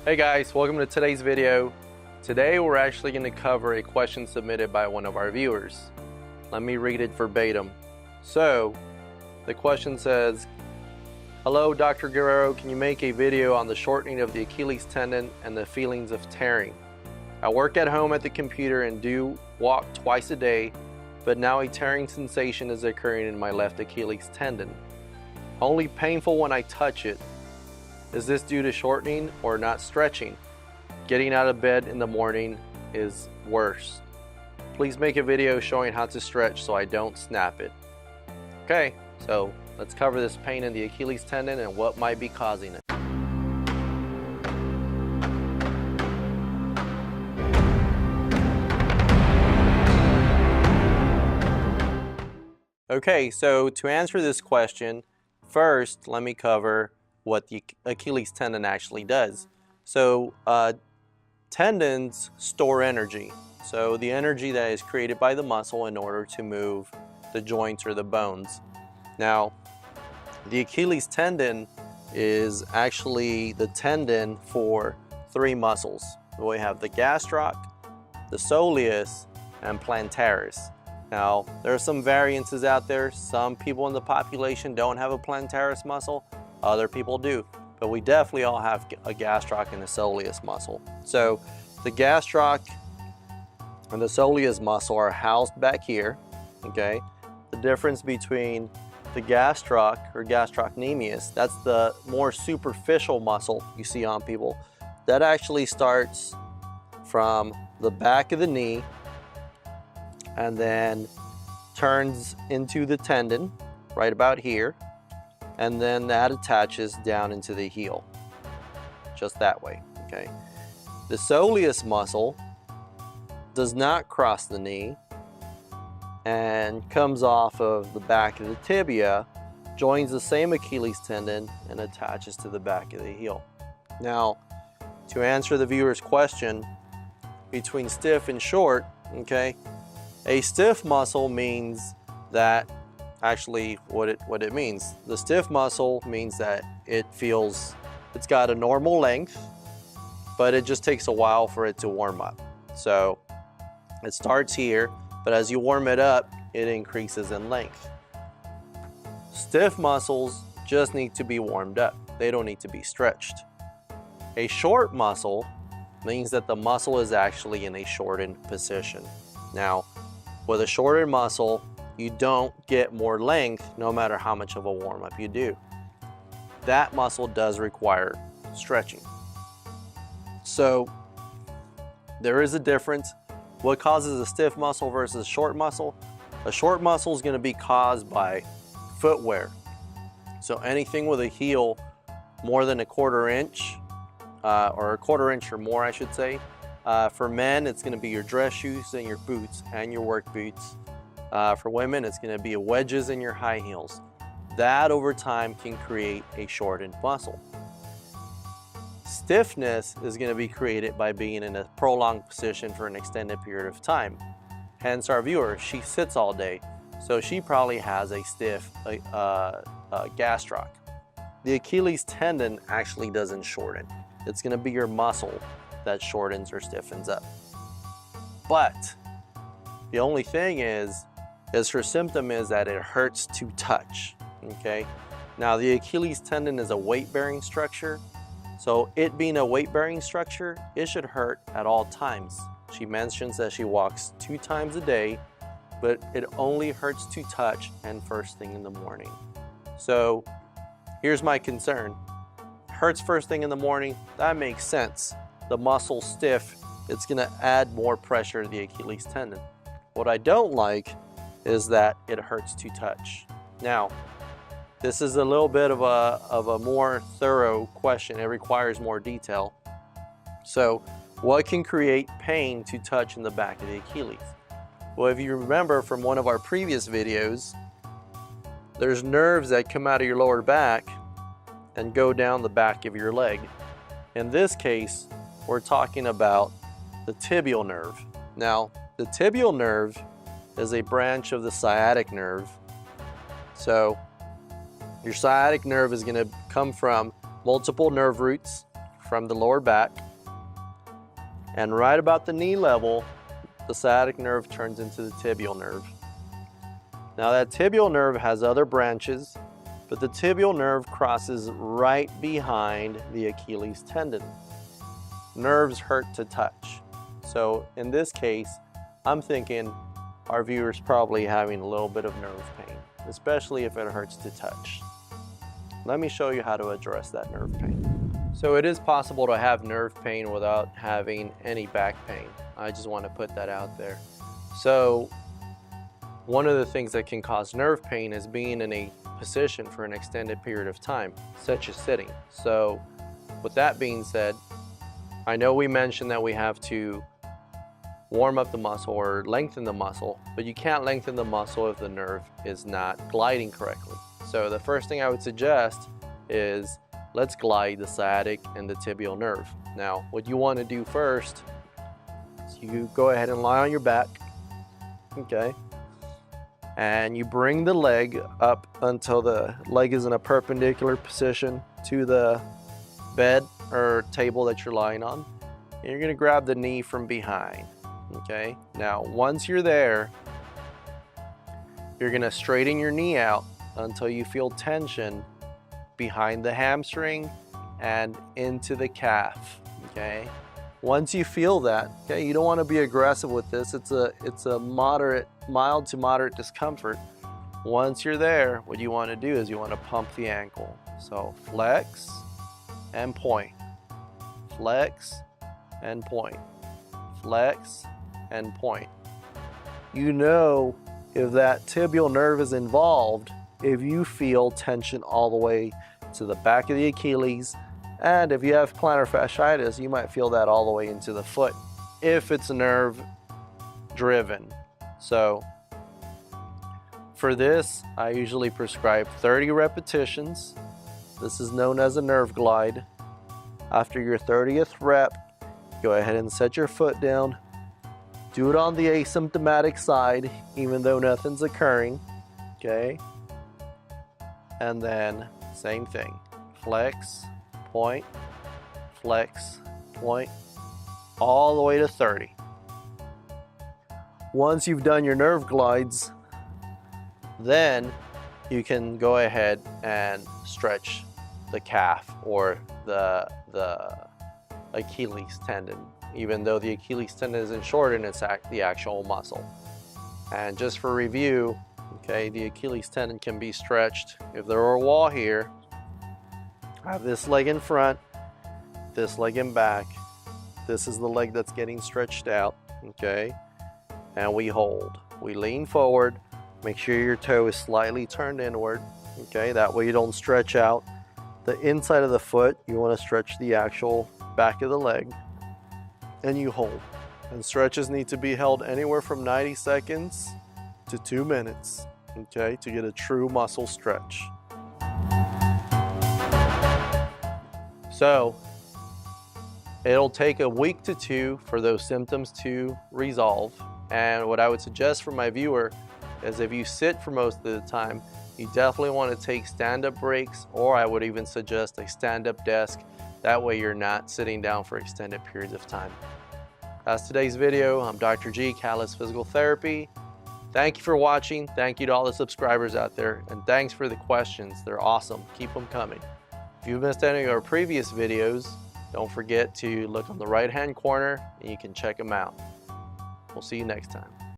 Hey guys, welcome to today's video. Today we're actually going to cover a question submitted by one of our viewers. Let me read it verbatim. So, the question says, "Hello Dr. Guerrero, can you make a video on the shortening of the Achilles tendon and the feelings of tearing? I work at home at the computer and do walk twice a day, but now a tearing sensation is occurring in my left Achilles tendon. Only painful when I touch it. Is this due to shortening or not stretching? Getting out of bed in the morning is worse. Please make a video showing how to stretch so I don't snap it." Okay, so let's cover this pain in the Achilles tendon and what might be causing it. Okay, so to answer this question, first let me cover what the Achilles tendon actually does. So tendons store energy. So the energy that is created by the muscle in order to move the joints or the bones. Now, the Achilles tendon is actually the tendon for three muscles. We have the gastroc, the soleus, and plantaris. Now, there are some variances out there. Some people in the population don't have a plantaris muscle. Other people do, but we definitely all have a gastroc and a soleus muscle. So the gastroc and the soleus muscle are housed back here, okay? The difference between the gastroc or gastrocnemius, that's the more superficial muscle you see on people, that actually starts from the back of the knee and then turns into the tendon right about here. And then that attaches down into the heel, just that way, okay? The soleus muscle does not cross the knee and comes off of the back of the tibia, joins the same Achilles tendon, and attaches to the back of the heel. Now, to answer the viewer's question, between stiff and short, okay, a stiff muscle means that actually what it means. The stiff muscle means that it's got a normal length, but it just takes a while for it to warm up. So it starts here, but as you warm it up, it increases in length. Stiff muscles just need to be warmed up. They don't need to be stretched. A short muscle means that the muscle is actually in a shortened position. Now, with a shortened muscle, you don't get more length no matter how much of a warm-up you do. That muscle does require stretching. So there is a difference. What causes a stiff muscle versus a short muscle? A short muscle is going to be caused by footwear. So anything with a heel more than a quarter inch, or a quarter inch or more, I should say. For men, it's going to be your dress shoes and your boots and your work boots. For women, it's going to be wedges in your high heels. That over time can create a shortened muscle. Stiffness is going to be created by being in a prolonged position for an extended period of time. Hence our viewer, she sits all day, so she probably has a stiff gastroc. The Achilles tendon actually doesn't shorten. It's going to be your muscle that shortens or stiffens up. But the only thing is her symptom is that it hurts to touch, okay? Now the Achilles tendon is a weight-bearing structure, so it being a weight-bearing structure, it should hurt at all times. She mentions that she walks 2 times a day, but it only hurts to touch and first thing in the morning. So here's my concern. Hurts first thing in the morning, that makes sense. The muscle's stiff, it's gonna add more pressure to the Achilles tendon. What I don't like is that it hurts to touch. Now, this is a little bit of a more thorough question. It requires more detail. So, what can create pain to touch in the back of the Achilles? Well, if you remember from one of our previous videos, there's nerves that come out of your lower back and go down the back of your leg. In this case, we're talking about the tibial nerve. Now, the tibial nerve is a branch of the sciatic nerve. So your sciatic nerve is going to come from multiple nerve roots from the lower back, and right about the knee level, the sciatic nerve turns into the tibial nerve. Now that tibial nerve has other branches, but the tibial nerve crosses right behind the Achilles tendon. Nerves hurt to touch. So in this case, I'm thinking our viewer's probably having a little bit of nerve pain, especially if it hurts to touch. Let me show you how to address that nerve pain. So it is possible to have nerve pain without having any back pain. I just want to put that out there. So one of the things that can cause nerve pain is being in a position for an extended period of time, such as sitting. So with that being said, I know we mentioned that we have to warm up the muscle or lengthen the muscle, but you can't lengthen the muscle if the nerve is not gliding correctly. So the first thing I would suggest is let's glide the sciatic and the tibial nerve. Now, what you want to do first is you go ahead and lie on your back, okay? And you bring the leg up until the leg is in a perpendicular position to the bed or table that you're lying on. And you're gonna grab the knee from behind, okay? Now, once you're there, you're gonna straighten your knee out until you feel tension behind the hamstring and into the calf, okay? Once you feel that, okay, you don't want to be aggressive with this. It's a mild to moderate discomfort. Once you're there, what you want to do is you want to pump the ankle. So flex and point, flex and point, flex and point. You know if that tibial nerve is involved if you feel tension all the way to the back of the Achilles, and if you have plantar fasciitis, you might feel that all the way into the foot if it's nerve driven. So for this, I usually prescribe 30 repetitions. This is known as a nerve glide. After your 30th rep, go ahead and set your foot down. Do it on the asymptomatic side, even though nothing's occurring, okay? And then same thing, flex, point, flex, point, all the way to 30. Once you've done your nerve glides, then you can go ahead and stretch the calf or the Achilles tendon, even though the Achilles tendon isn't shortened, it's the actual muscle. And just for review, okay, the Achilles tendon can be stretched. If there were a wall here, I have this leg in front, this leg in back. This is the leg that's getting stretched out, okay? And we hold. We lean forward. Make sure your toe is slightly turned inward, okay? That way you don't stretch out the inside of the foot. You want to stretch the actual back of the leg. And you hold. And stretches need to be held anywhere from 90 seconds to 2 minutes, okay, to get a true muscle stretch. So it'll take a week to 2 for those symptoms to resolve. And what I would suggest for my viewer is if you sit for most of the time, you definitely want to take stand-up breaks, or I would even suggest a stand-up desk. That way you're not sitting down for extended periods of time. That's today's video. I'm Dr. G, Catalyst Physical Therapy. Thank you for watching. Thank you to all the subscribers out there. And thanks for the questions. They're awesome. Keep them coming. If you've missed any of our previous videos, don't forget to look on the right-hand corner and you can check them out. We'll see you next time.